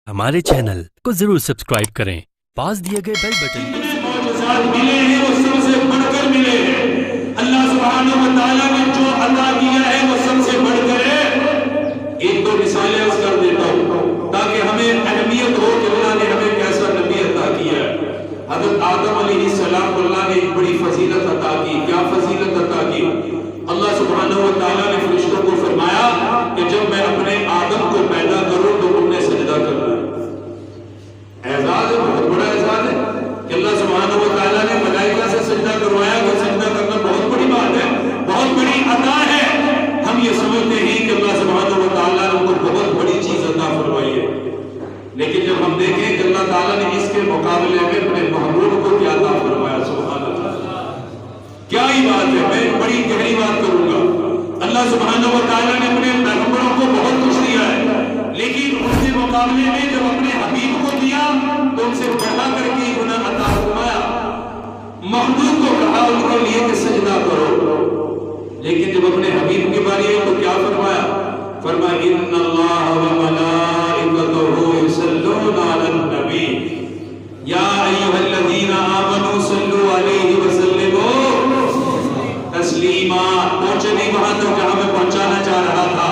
हमारे चैनल को जरूर सब्सक्राइब करें, पास दिए गए बेल बटन को मिले हैं वो सबसे बढ़कर मिले हैं। अल्लाह सुब्हानहू व तआला ने जो अता किया है वो सबसे बढ़कर है। एक दो मिसालें अर्ज कर देता हूँ ताकि हमें अहमियत हो कि अल्लाह ने हमें कैसा नबी अता किया है। हज़रत आदम अलैहिस्सलाम को अल्लाह ने एक बड़ी फजीलत अता की। क्या फजीलत अता की? अल्लाह सुब्हानहू व तआला ने फरिश्तों को फरमाया कि जब मैं अपने आदम को पैदा करूं तो उन्हें सजदा करना है। एजाज है, बहुत बड़ा एजाज है कि अल्लाह सुब्हानहू व तआला ने मलाइका से सजदा करवाया। कि सजदा करना बहुत बड़ी बात है, बहुत बड़ी अता है। हम ये समझते हैं कि अल्लाह सुब्हानहू व तआला ने उनको बहुत बड़ी चीज अता फरमाई है, लेकिन जब हम देखें कि अल्लाह ताला ने इसके मुकाबले में अपने महबूब को क्या अता फरमाया, सुभान अल्लाह, क्या ही बात है। मैं एक बड़ी गहरी बात करूंगा। अल्लाह सुब्हानहू व तआला ने अपने पैगंबरों को बहुत कुछ दिया है, लेकिन उसके मुकाबले में जब अपने हबीब को दिया तो उनसे बढ़ा करके उन्हें अता फरमाया। महबूब को कहा उनके लिए कि सजदा करो, लेकिन जब अपने हबीब की बारी आई तो क्या फरमाया? फरमाया इन्नल्लाह व मलाइकतहू युसल्लूना अलन नबी या अय्युहल्लज़ीना आमनू सल्लू अलैहि व सल्लिमू तस्लीमा। पहुंचे नहीं वहां तक जहां मैं पहुंचाना चाह रहा था।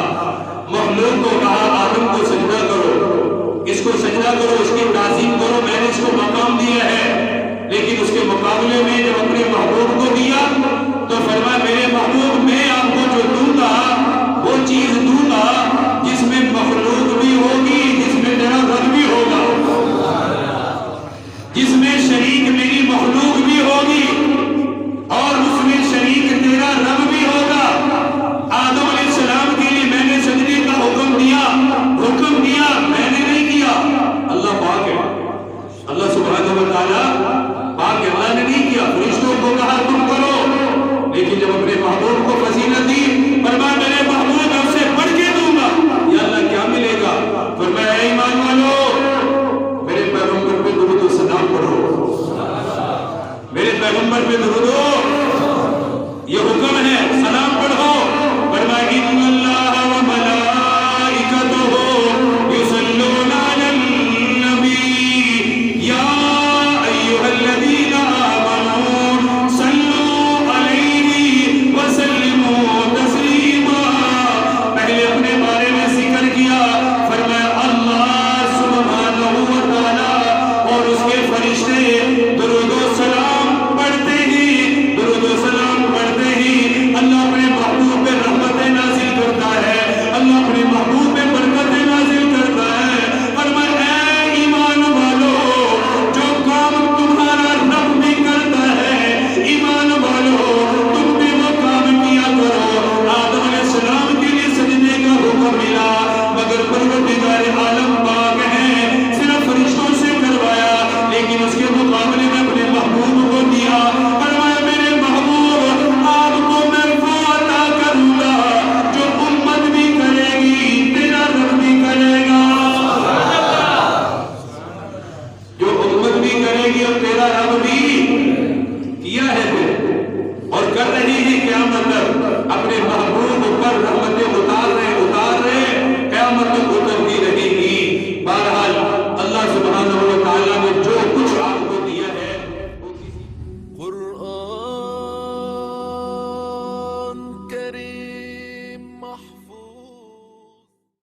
मखलूक को कहा आदम को सजदा करो, इसको सजदा करो, इसकी ताज़ीम करो, मैंने इसको मकाम दिया है। लेकिन उसके मुकाबले में जब अपने महबूब को दिया तो फरमाया मेरे महबूब मैं आपको जो दूंगा वो चीज दूंगा जिसमें मखलूक भी होगी, जिसमें मेरा रब भी होगा, जिसमें शरीक मेरी मखलूक भी होगी और उसमें शरीक तेरा रब भी होगा। आदम अलैहिस्सलाम के लिए मैंने सजदे का हुक्म दिया, मैंने नहीं किया। अल्लाह पाक है, अल्लाह सुब्हानहू व तआला पाक है, अल्लाह ने नहीं किया। फरिश्तों को कहा तुम करो, लेकिन जब अपने महबूब को फजीलत दी फरमाया मेरे महबूब हमसे बढ़ के दूंगा। या अल्लाह क्या मिलेगा? फरमाया ऐ ईमान वालो मेरे पैगंबर पे दुरूद व सलाम पढ़ो, मेरे पैगंबर पे दुरूद ये हुक्म है, सलाम पढ़ो। फरमाया इन्नल्लाह व मलाइकतहू युसल्लूना अलन नबी या अय्युहल्लज़ीना आमनू सल्लू अलैहि व सल्लिमू तस्लीमा। पहले अपने बारे में जिक्र किया, फरमाया अल्लाह सुब्हानहू व तआला और उसके फरिश्ते दुरूद व सलाम पढ़ते ही, दुरूद व सलाम पढ़ते ही अल्लाह अपने महबूब पे रहमतें नाज़िल करता है, अल्लाह अपने महबूब पे बरकतें नाज़िल करता है। फरमाया ऐ ईमान वालो जो काम तुम्हारा रब भी करता है, ईमान वालो तुम भी वो काम किया करो। आदम अलैहिस्सलाम के लिए सजदे का हुक्म मिला, मगर परवरदिगार आलम पाक है, सिर्फ फरिश्तों से करवाया, लेकिन उसके मुकाबले में अपने महबूब को दिया। फरमाया मेरे महबूब आपको मैं वो अता करूंगा जो उम्मत भी करेगी, तेरा रब भी करेगा, जो उम्मत भी करेगी और तेरा रब भी किया है वो और कर रही है। क़यामत तक अपने महबूब पर रहमतें उतार रहे क़यामत तक